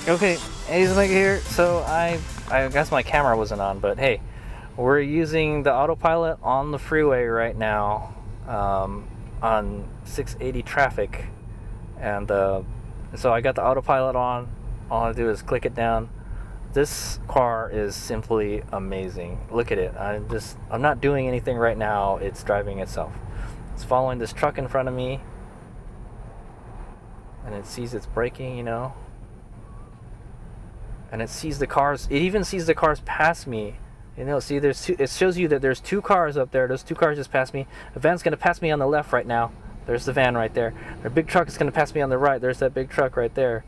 Okay, HadesOmega here. So I guess my camera wasn't on, but hey, we're using the autopilot on the freeway right now, on 680 traffic, and so I got the autopilot on. All I do is click it down. This car is simply amazing. Look at it. I'm not doing anything right now. It's driving itself. It's following this truck in front of me, and it sees it's braking, you know. And it sees the cars. It even sees the cars pass me. You know, see, there's two, it shows you that there's two cars up there. Those two cars just passed me. A van's gonna pass me on the left right now. There's the van right there. A big truck is gonna pass me on the right. There's that big truck right there,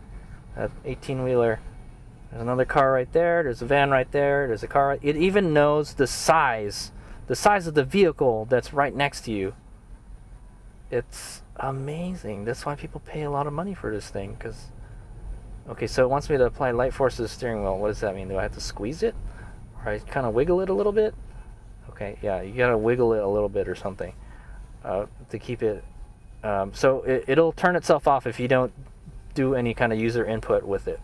that 18-wheeler. There's another car right there. There's a van right there. There's a car. It even knows the size of the vehicle that's right next to you. It's amazing. That's why people pay a lot of money for this thing. Okay, so it wants me to apply light force to the steering wheel. What does that mean? Do I have to squeeze it? Or I kind of wiggle it a little bit? Okay, yeah, you gotta wiggle it a little bit or something to keep it. So it'll turn itself off if you don't do any kind of user input with it.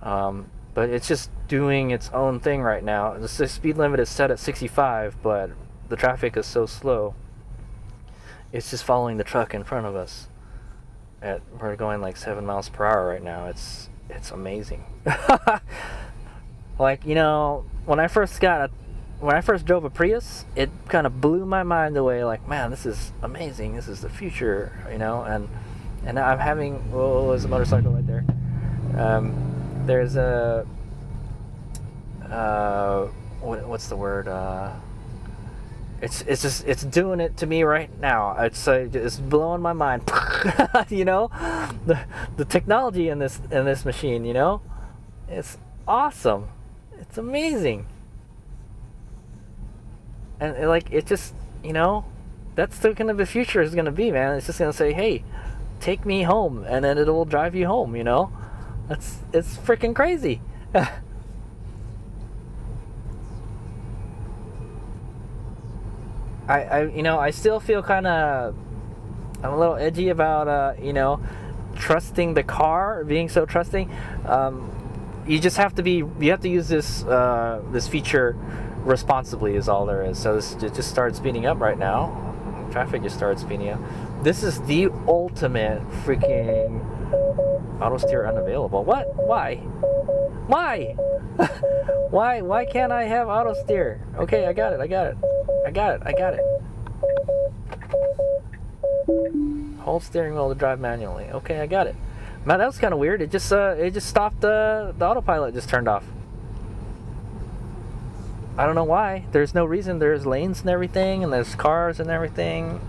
But it's just doing its own thing right now. The speed limit is set at 65, but the traffic is so slow. It's just following the truck in front of us. We're going like 7 miles per hour right now. It's amazing. Like, you know, when I first drove a Prius, it kind of blew my mind away. Like, man, this is amazing. This is the future, you know. And I'm having, whoa, there's a motorcycle right there. There's a what's the word? It's doing it to me right now. It's blowing my mind. You know, the technology in this machine, you know, it's awesome. It's amazing. And it just, you know, that's the kind of the future is gonna be, man. It's just gonna say, hey, take me home, and then it will drive you home, you know. It's freaking crazy. You know, I still feel kind of, I'm a little edgy about, you know, trusting the car, being so trusting. You just have to use this feature responsibly is all there is. So it just started speeding up right now. Traffic just started speeding up. This is the ultimate freaking auto steer unavailable. What? Why? Why? Why can't I have auto steer? Okay, I got it. Hold steering wheel to drive manually. Okay, I got it. Man, that was kind of weird. It just stopped. The autopilot just turned off. I don't know why. There's no reason. There's lanes and everything, and there's cars and everything.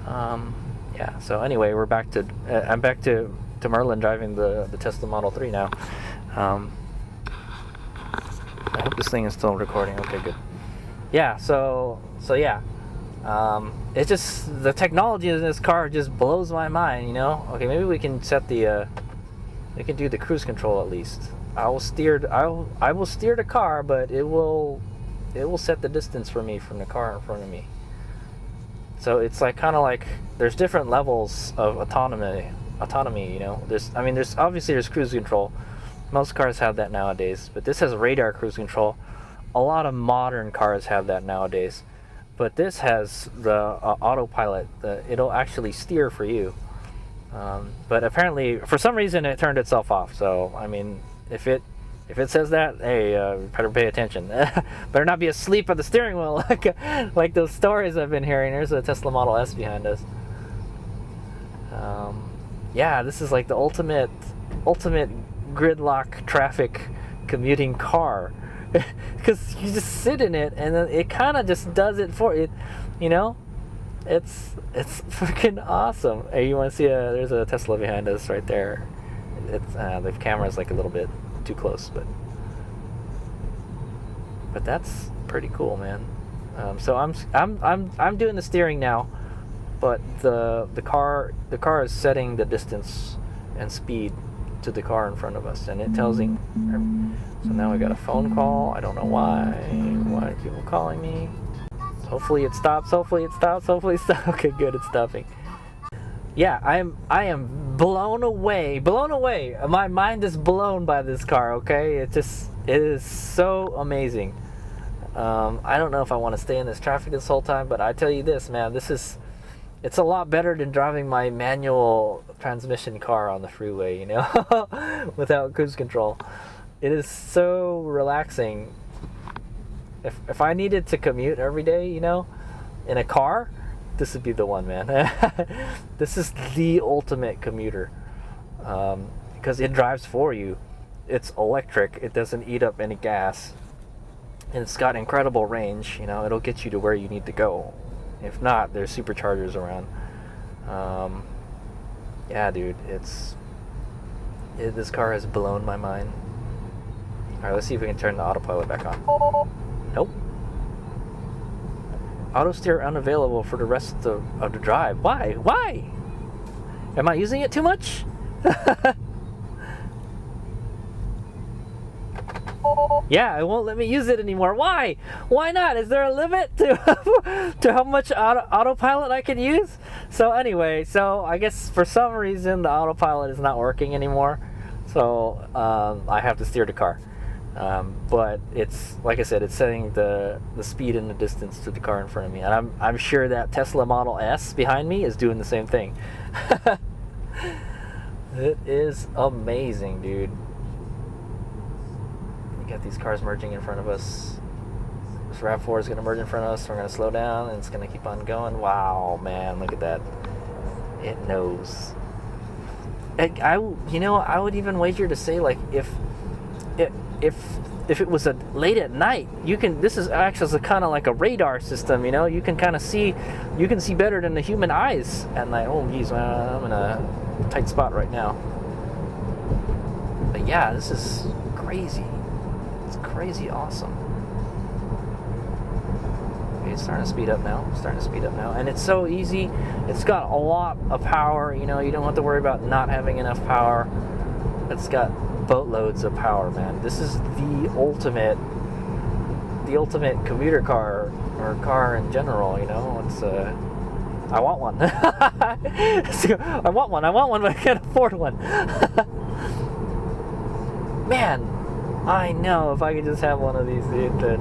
Yeah. So anyway, I'm back to Merlin driving the Tesla Model 3 now. I hope this thing is still recording. Okay, good. Yeah. So yeah. It's just the technology in this car just blows my mind, you know. Okay, maybe we can set we can do the cruise control at least. I will steer the car, but it will set the distance for me from the car in front of me. So it's kind of like there's different levels of autonomy, you know. There's obviously cruise control. Most cars have that nowadays, but this has radar cruise control. A lot of modern cars have that nowadays. But this has the autopilot. It'll actually steer for you. But apparently, for some reason, it turned itself off. So, I mean, if it says that, hey, better pay attention. Better not be asleep at the steering wheel like those stories I've been hearing. There's a Tesla Model S behind us. Yeah, this is like the ultimate gridlock traffic commuting car. Because you just sit in it, and then it kind of just does it for you, you know. It's freaking awesome. Hey, you want to see there's a Tesla behind us right there. The camera's like a little bit too close, but that's pretty cool, man. So I'm doing the steering now, but the car is setting the distance and speed to the car in front of us, and it tells him. So now I got a phone call. I don't know why are people calling me. Hopefully it stops. Okay, good, it's stopping. yeah, I am blown away. My mind is blown by this car. Okay, it is so amazing. I don't know if I want to stay in this traffic this whole time, but I tell you this, man, it's a lot better than driving my manual transmission car on the freeway, you know, without cruise control. It is so relaxing. If I needed to commute every day, you know, in a car, this would be the one, man. This is the ultimate commuter, because it drives for you. It's electric. It doesn't eat up any gas. And it's got incredible range. You know, it'll get you to where you need to go. If not, there's superchargers around. Yeah, dude, this car has blown my mind. All right, let's see if we can turn the autopilot back on. Nope. Auto steer unavailable for the rest of the drive. Why? Why? Am I using it too much? Yeah, it won't let me use it anymore. Why? Why not? Is there a limit to to how much autopilot I can use? So anyway, so I guess for some reason the autopilot is not working anymore. So I have to steer the car. But it's, like I said, it's setting the speed and the distance to the car in front of me, and I'm sure that Tesla Model S behind me is doing the same thing. It is amazing, dude. You got these cars merging in front of us. This RAV4 is going to merge in front of us. We're going to slow down, and it's going to keep on going. Wow, man, look at that. It knows. I would even wager to say, like, if it was late at night, this is actually kind of like a radar system, you know. You can kind of see better than the human eyes at night. Oh geez, man, I'm in a tight spot right now. But yeah, this is crazy. It's crazy awesome. Okay, it's starting to speed up now. And it's so easy. It's got a lot of power, you know. You don't have to worry about not having enough power. It's got boatloads of power, man. This is the ultimate commuter car, or car in general, you know. It's I want one. I want one, but I can't afford one. Man, I know if I could just have one of these, dude. But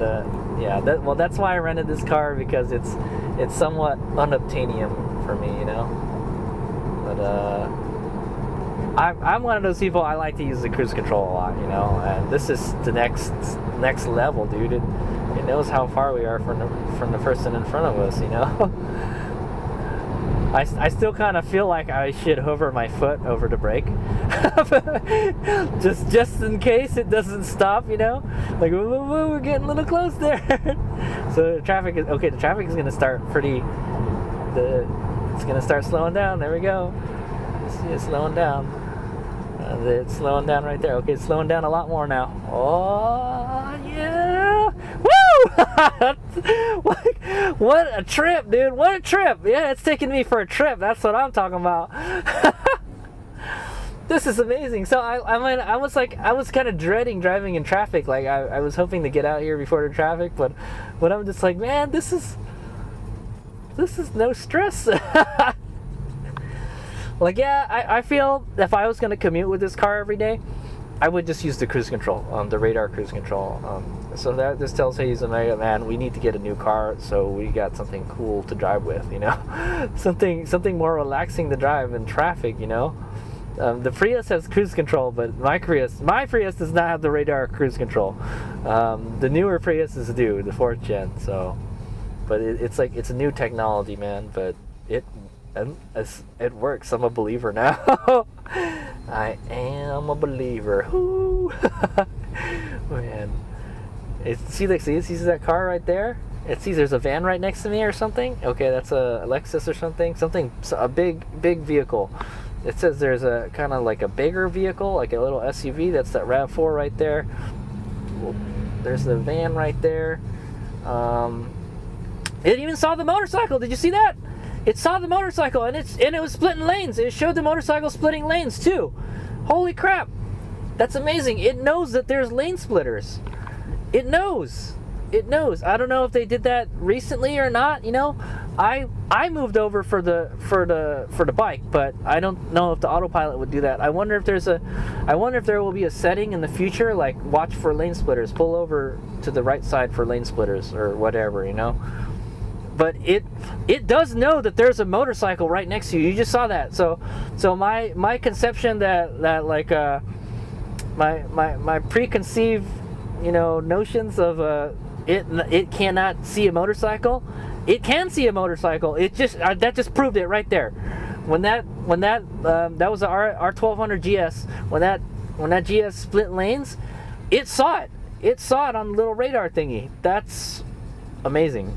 yeah, that's why I rented this car, because it's somewhat unobtainium for me, you know. But I'm one of those people, I like to use the cruise control a lot, you know, and this is the next level, dude. It knows how far we are from the person in front of us, you know. I still kind of feel like I should hover my foot over the brake, just in case it doesn't stop, you know. Like, whoa, we're getting a little close there. So the traffic is going to start it's going to start slowing down. There we go. See it slowing down. It's slowing down right there. Okay, it's slowing down a lot more now. Oh yeah! Woo! What a trip, dude! What a trip! Yeah, it's taking me for a trip. That's what I'm talking about. This is amazing. So I was kind of dreading driving in traffic. Like I was hoping to get out here before the traffic, but I'm just like, man, this is no stress. Like, yeah, I feel if I was going to commute with this car every day, I would just use the cruise control, the radar cruise control. So this tells HadesOmega, man, we need to get a new car, so we got something cool to drive with, you know, something more relaxing to drive in traffic, you know. The Prius has cruise control, but my Prius does not have the radar cruise control. The newer Priuses do, the 4th gen. So, but it's like, it's a new technology, man. But it works. I'm a believer now. I am a believer. Woo. Man, see that car right there? It sees there's a van right next to me or something. Okay, that's a Lexus or something. A big vehicle. It says there's a kind of like a bigger vehicle, like a little SUV. That's that RAV4 right there. There's the van right there. It even saw the motorcycle. Did you see that? It saw the motorcycle, and it was splitting lanes. It showed the motorcycle splitting lanes too. Holy crap! That's amazing. It knows that there's lane splitters. It knows. It knows. I don't know if they did that recently or not. You know, I moved over for the bike, but I don't know if the autopilot would do that. I wonder if there will be a setting in the future, like watch for lane splitters, pull over to the right side for lane splitters or whatever. You know, but it does know that there's a motorcycle right next to you. You just saw that. So my conception that like my preconceived, you know, notions of it cannot see a motorcycle. It can see a motorcycle. It just that just proved it right there. When that was our R1200 GS. When that GS split lanes, it saw it. It saw it on the little radar thingy. That's amazing.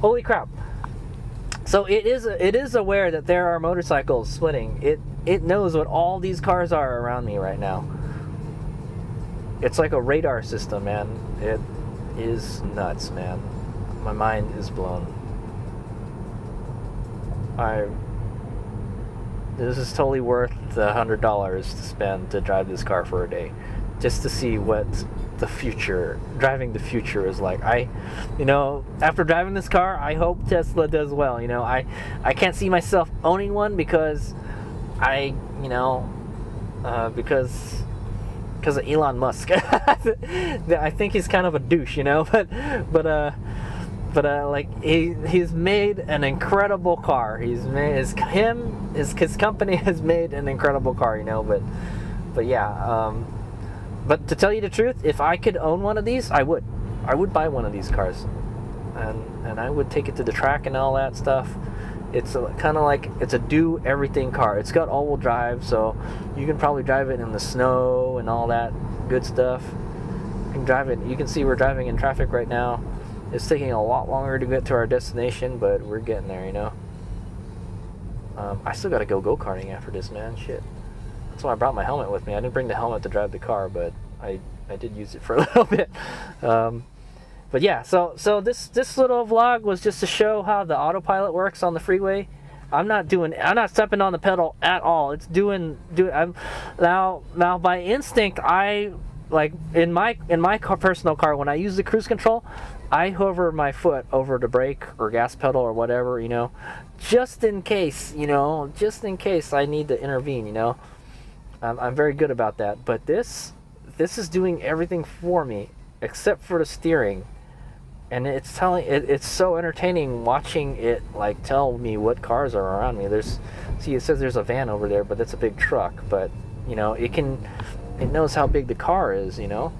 Holy crap. So it is aware that there are motorcycles splitting. It knows what all these cars are around me right now. It's like a radar system, man. It is nuts, man. My mind is blown. This is totally worth the $100 to spend to drive this car for a day, just to see what driving the future is like. You know, after driving this car, I hope Tesla does well. You know, I can't see myself owning one because because of Elon Musk. I think he's kind of a douche, you know, but like he's made an incredible car. He's made his company has made an incredible car, you know, but yeah, but to tell you the truth, if I could own one of these, I would buy one of these cars, and I would take it to the track and all that stuff. It's kind of like it's a do everything car. It's got all-wheel drive, so you can probably drive it in the snow and all that good stuff. You can drive it. You can see we're driving in traffic right now. It's taking a lot longer to get to our destination, but we're getting there, you know. I still gotta go go-karting after this, man. Shit. That's why I brought my helmet with me. I didn't bring the helmet to drive the car, but I did use it for a little bit. But yeah, so this little vlog was just to show how the autopilot works on the freeway. I'm not stepping on the pedal at all. It's I'm now by instinct, I like in my personal car, when I use the cruise control, I hover my foot over the brake or gas pedal or whatever, you know, just in case I need to intervene, you know. I'm very good about that. But this is doing everything for me except for the steering. And it's so entertaining watching it like tell me what cars are around me. It says there's a van over there, but that's a big truck. But you know, it knows how big the car is, you know.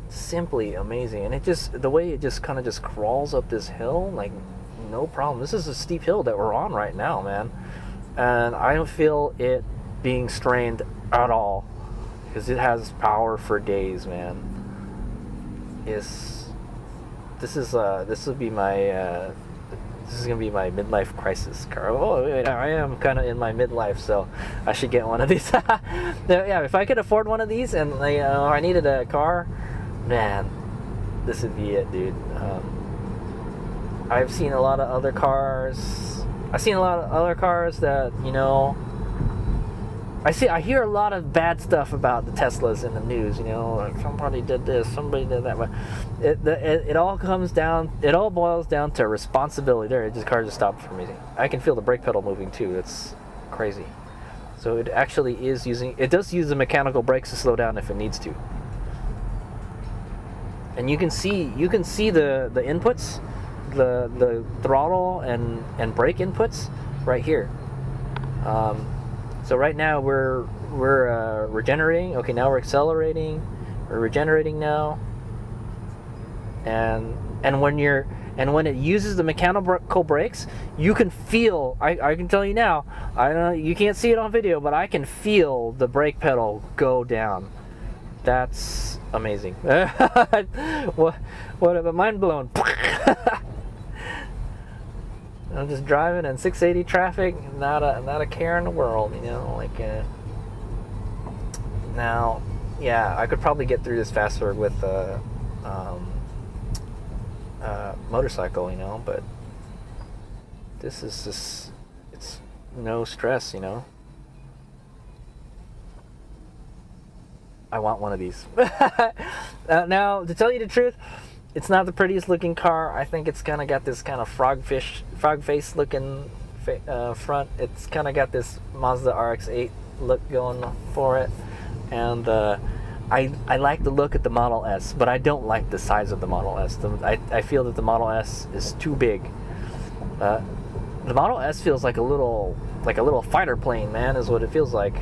Simply amazing. And the way it just kind of just crawls up this hill, like no problem. This is a steep hill that we're on right now, man. And I don't feel it being strained at all, because it has power for days, man. This is gonna be my midlife crisis car. Oh, I am kind of in my midlife, so I should get one of these. Yeah, if I could afford one of these and I needed a car, man, this would be it, dude. I've seen a lot of other cars. That, you know, I hear a lot of bad stuff about the Teslas in the news, you know, like somebody did this, somebody did that, but it all boils down to responsibility. There, this car just stopped for me. I can feel the brake pedal moving too. It's crazy. So it actually does use the mechanical brakes to slow down if it needs to. And you can see the inputs, the throttle and brake inputs right here. So right now we're regenerating. Okay, now we're accelerating. We're regenerating now. And when it uses the mechanical brakes, you can feel. I can tell you now. I don't know. You can't see it on video, but I can feel the brake pedal go down. That's amazing. What a mind blown. I'm just driving in 680 traffic, not a care in the world, you know. Like now, yeah, I could probably get through this faster with a motorcycle, you know. But this is just, it's no stress, you know. want one of these. Now, to tell you the truth, it's not the prettiest looking car. I think it's kind of got this kind of frog face looking front. It's kind of got this Mazda RX-8 look going for it, and I like the look at the Model S, but I don't like the size of the Model S. I feel that the Model S is too big. The Model S feels like a little fighter plane, man, is what it feels like.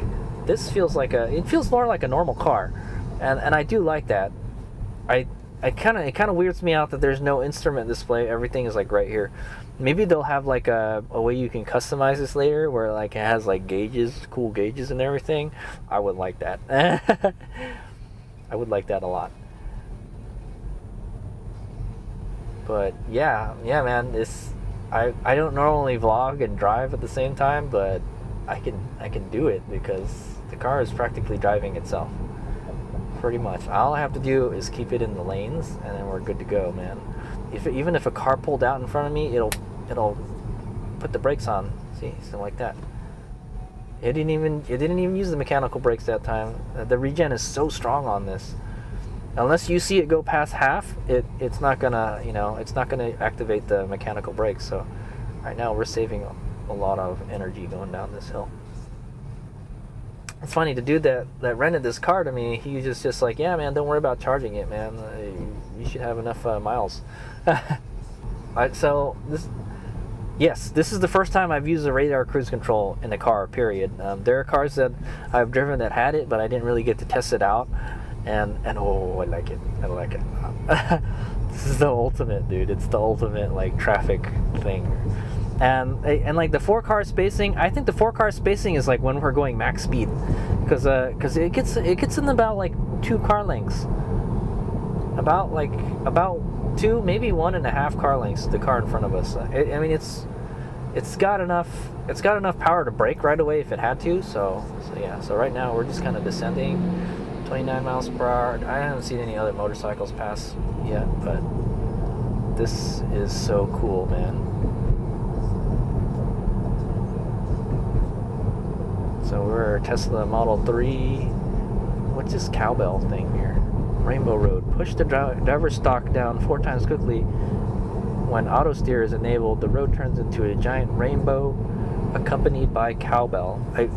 This feels like it feels more like a normal car, and I do like that. It kind of weirds me out that there's no instrument display. Everything is like right here. Maybe they'll have like a way you can customize this later, where like it has like gauges, cool gauges and everything. I would like that. I would like that a lot. But yeah, man. I don't normally vlog and drive at the same time, but I can do it because the car is practically driving itself. Pretty much. All I have to do is keep it in the lanes, and then we're good to go, man. Even if a car pulled out in front of me, it'll put the brakes on. See, something like that. It didn't even use the mechanical brakes that time. The regen is so strong on this. Unless you see it go past half, it's not gonna, it's not gonna activate the mechanical brakes. So right now we're saving a lot of energy going down this hill. It's funny, the dude that rented this car to me, he was just like, yeah, man, don't worry about charging it, man. You should have enough miles. So this is the first time I've used the radar cruise control in a car, period. There are cars that I've driven that had it, but I didn't really get to test it out. And oh, I like it. I like it. This is the ultimate, dude. It's the ultimate like traffic thing. And like the 4-car spacing, I think the 4-car spacing is like when we're going max speed, because it gets in about like 2 car lengths, about 2, maybe 1.5 car lengths. The car in front of us. I mean, it's got enough power to brake right away if it had to. So yeah. So right now we're just kind of descending, 29 miles per hour. I haven't seen any other motorcycles pass yet, but this is so cool, man. So we're Tesla Model 3. What's this cowbell thing here? Rainbow Road. Push the driver's stalk down 4 times quickly. When auto steer is enabled, the road turns into a giant rainbow accompanied by cowbell. I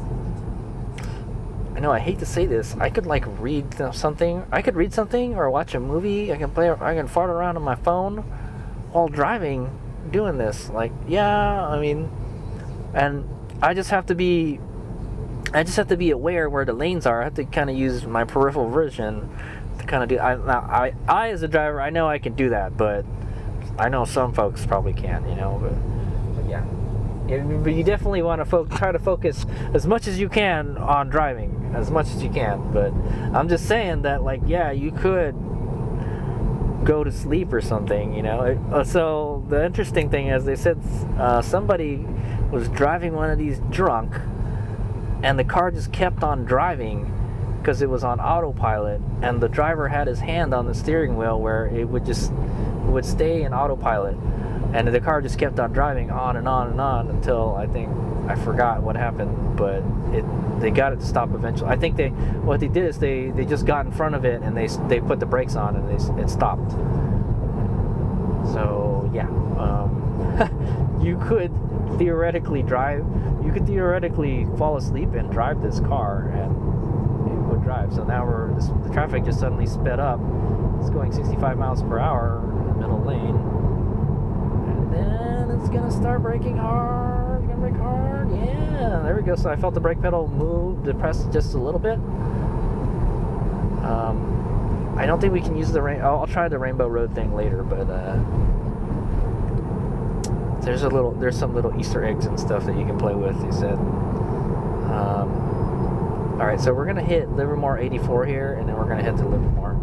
know I hate to say this. I could like read something. I could read something or watch a movie. I can fart around on my phone while driving, doing this. Like, yeah, I mean, and I just have to be aware where the lanes are. I have to kind of use my peripheral vision to kind of do. I as a driver, I know I can do that, but I know some folks probably can't, But yeah, but you definitely want to try to focus as much as you can on driving, as much as you can. But I'm just saying that, like, yeah, you could go to sleep or something, So the interesting thing is, they said somebody was driving one of these drunk, and the car just kept on driving because it was on autopilot, and the driver had his hand on the steering wheel where it would stay in autopilot, and the car just kept on driving on and on and on until I forgot what happened, but they got it to stop eventually. I think what they did is they just got in front of it and they put the brakes on and it stopped. So yeah, you could theoretically fall asleep and drive this car, and it would drive. So now the traffic just suddenly sped up. It's going 65 miles per hour in the middle lane, and then it's gonna start braking hard. It's gonna brake hard. Yeah, there we go. So I felt the brake pedal move, depressed just a little bit. I don't think we can use I'll try the Rainbow Road thing later, but there's some little Easter eggs and stuff that you can play with, he said. Alright, so we're going to hit Livermore 84 here, and then we're going to head to Livermore,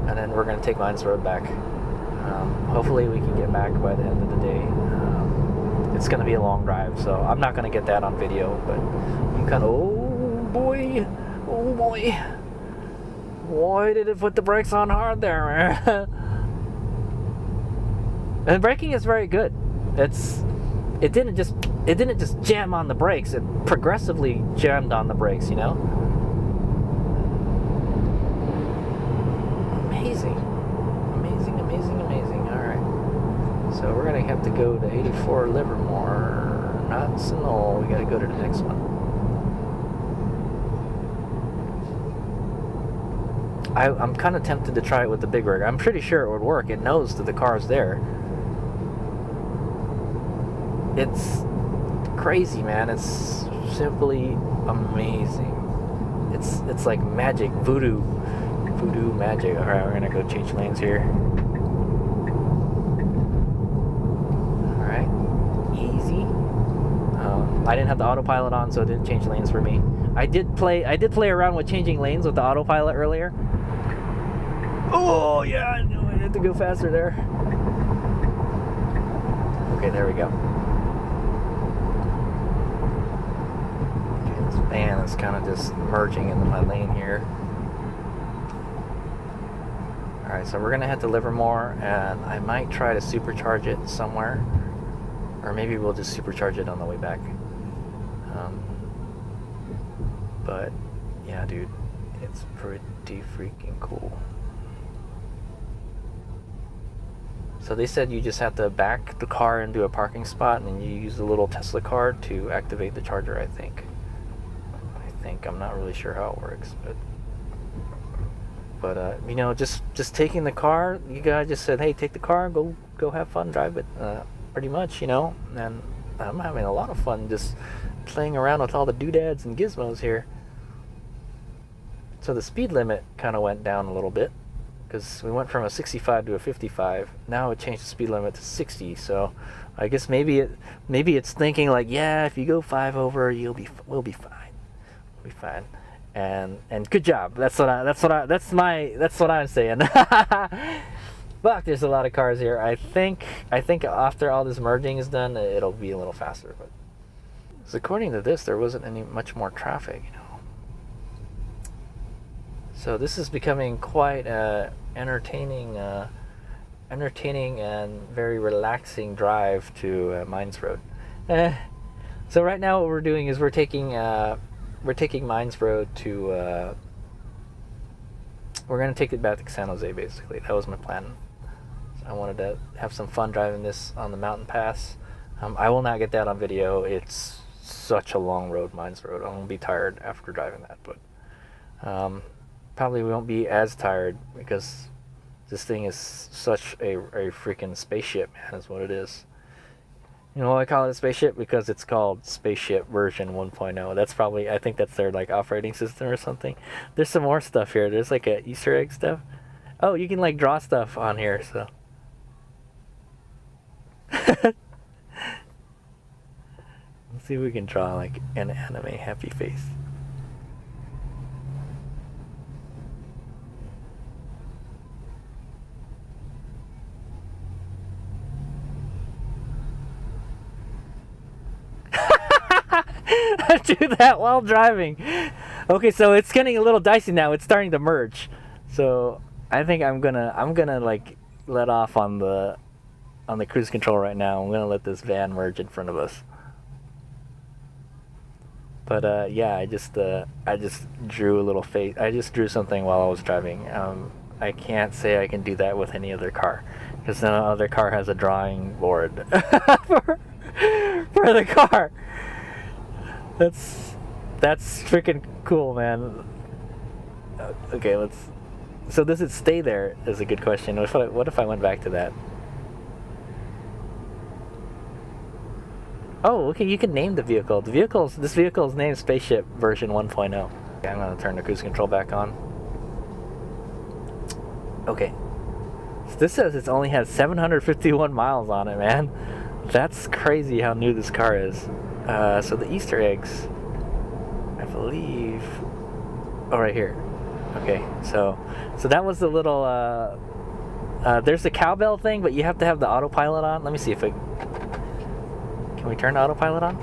and then we're going to take Mines Road back. Hopefully we can get back by the end of the day. It's going to be a long drive, so I'm not going to get that on video, but you kind of, oh boy, why did it put the brakes on hard there, man? And braking is very good. It didn't just jam on the brakes. It progressively jammed on the brakes, have to go to 84 Livermore, not Sonol. We gotta go to the next one. I'm kind of tempted to try it with the big rig. I'm pretty sure it would work. It knows that the car's there. It's crazy, man. It's simply amazing. It's like magic, voodoo magic. All right, we're gonna go change lanes here. All right, easy. I didn't have the autopilot on, so it didn't change lanes for me. I did play around with changing lanes with the autopilot earlier. Oh yeah, I knew I had to go faster there. Okay, there we go. Okay, this van is kind of just merging into my lane here. Alright, so we're gonna head to Livermore, and I might try to supercharge it somewhere. Or maybe we'll just supercharge it on the way back. But yeah, dude, it's pretty freaking cool. So they said you just have to back the car into a parking spot, and then you use the little Tesla card to activate the charger, I think. I'm not really sure how it works, but you know, just taking the car, you guys just said, hey, take the car, go have fun, drive it, pretty much, you know. And I'm having a lot of fun just playing around with all the doodads and gizmos here. So the speed limit kind of went down a little bit, because we went from a 65 to a 55. Now it changed the speed limit to 60. So I guess maybe it's thinking like, yeah, if you go 5 over, we'll be fine. We'll be fine. And good job. That's what I'm saying. But there's a lot of cars here. I think after all this merging is done, it'll be a little faster. But so according to this, there wasn't much more traffic, you know. So this is becoming quite entertaining and very relaxing drive to Mines Road. So right now what we're doing is we're taking Mines Road to we're gonna take it back to San Jose. Basically, that was my plan. So I wanted to have some fun driving this on the mountain pass. I will not get that on video. It's such a long road, Mines Road. I'm gonna be tired after driving that, but probably won't be as tired because this thing is such a freaking spaceship, man, is what it is. You know why I call it a spaceship? Because it's called Spaceship version 1.0. That's probably, I think that's their like operating system or something. There's some more stuff here. There's like a Easter egg stuff. Oh, you can like draw stuff on here, so. Let's see if we can draw like an anime happy face. Do that while driving. Okay, so it's getting a little dicey now. It's starting to merge. So I think I'm gonna like let off on the cruise control right now. I'm gonna let this van merge in front of us. But yeah, I just drew a little face. I just drew something while I was driving. I can't say I can do that with any other car, because no other car has a drawing board for the car. That's freaking cool, man. Okay, so does it stay there is a good question. What if I went back to that? Oh, okay, you can name the vehicle. This vehicle is named Spaceship version 1.0. Okay, I'm gonna turn the cruise control back on. Okay. So this says it only has 751 miles on it, man. That's crazy how new this car is. So the Easter eggs, I believe, oh, right here. Okay, so that was the little, there's the cowbell thing, but you have to have the autopilot on. Let me see if can we turn the autopilot on?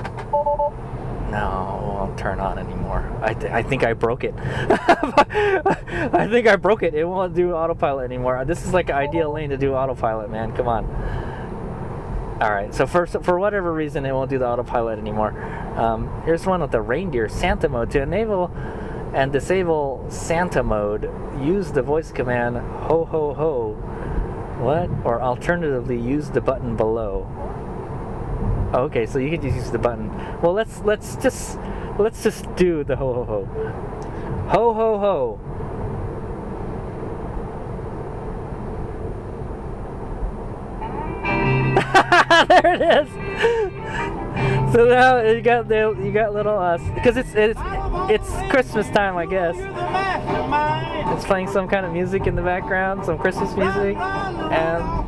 No, it won't turn on anymore. I think I broke it. I think I broke it. It won't do autopilot anymore. This is like an ideal lane to do autopilot, man. Come on. Alright, so for whatever reason it won't do the autopilot anymore. Here's one with the reindeer Santa mode. To enable and disable Santa mode, use the voice command ho ho ho What? Or alternatively, use the button below. Oh, okay, so you can just use the button. Well, let's just do the ho ho ho. Ho ho ho. There it is. So now you got little because it's Christmas time, I guess. It's playing some kind of music in the background, some Christmas music, and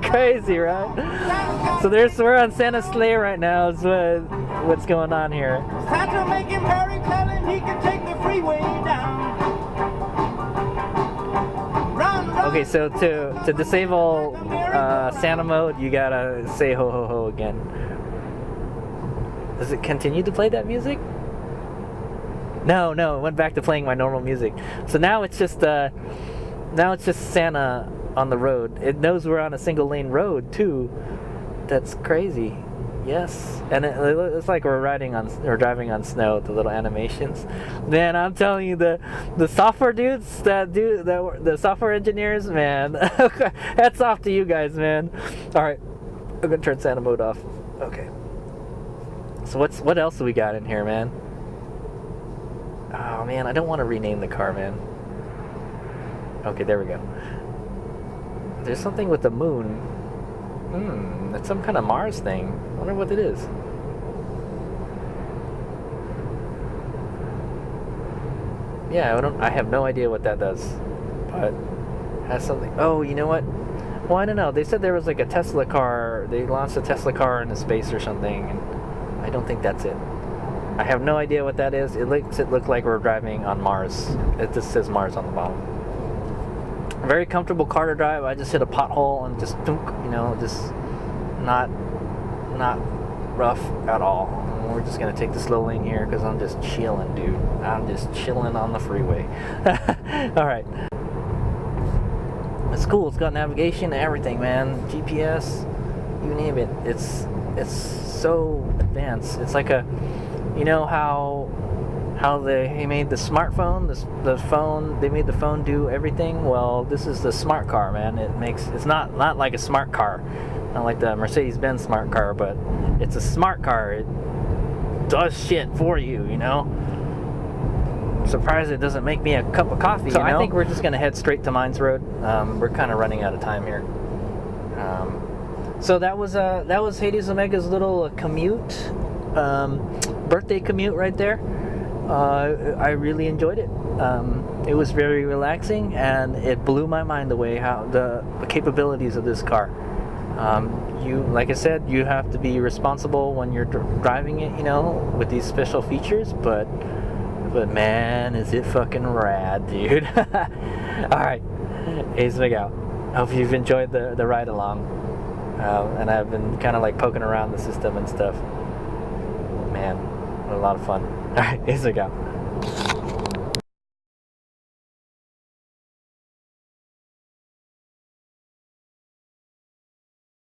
crazy, right? So we're on Santa's sleigh right now. Is what's going on here. Santa make him hurry, tell him he can take the freeway down. Okay, so to disable Santa mode, you gotta say ho ho ho again. Does it continue to play that music? No, it went back to playing my normal music. So now it's just Santa on the road. It knows we're on a single lane road too. That's crazy. Yes, and it's like we're driving on snow. The little animations. Man, I'm telling you, the software dudes the software engineers, man. Hats off to you guys, man. All right, I'm gonna turn Santa mode off. Okay. So what else do we got in here, man? Oh man, I don't want to rename the car, man. Okay, there we go. There's something with the moon. It's some kind of Mars thing. I wonder what it is. Yeah, I have no idea what that does. But it has something. Oh, you know what? Well, I don't know. They said there was like a Tesla car. They launched a Tesla car into space or something, and I don't think that's it. I have no idea what that is. It makes it look like we're driving on Mars. It just says Mars on the bottom. Very comfortable car to drive. I just hit a pothole and just, you know, just not rough at all. And we're just gonna take the slow lane here because I'm just chilling, dude. I'm just chilling on the freeway. All right. It's cool. It's got navigation and everything, man. GPS, you name it. It's so advanced. It's like you know how they made the smartphone, the phone, they made the phone do everything. Well, this is the smart car, man. It's not like a smart car, not like the Mercedes-Benz smart car, but it's a smart car. It does shit for you, you know. I'm surprised it doesn't make me a cup of coffee. So you know? I think we're just gonna head straight to Mines Road. We're kind of running out of time here. So that was HadesOmega's little commute, birthday commute right there. I really enjoyed it. It was very relaxing, and it blew my mind the way how the capabilities of this car. Like I said, you have to be responsible when you're driving it, you know, with these special features. But man, is it fucking rad, dude! All right, HadesOmega out. Hope you've enjoyed the ride along, and I've been kind of like poking around the system and stuff. Man, what a lot of fun. All right, HadesOmega out.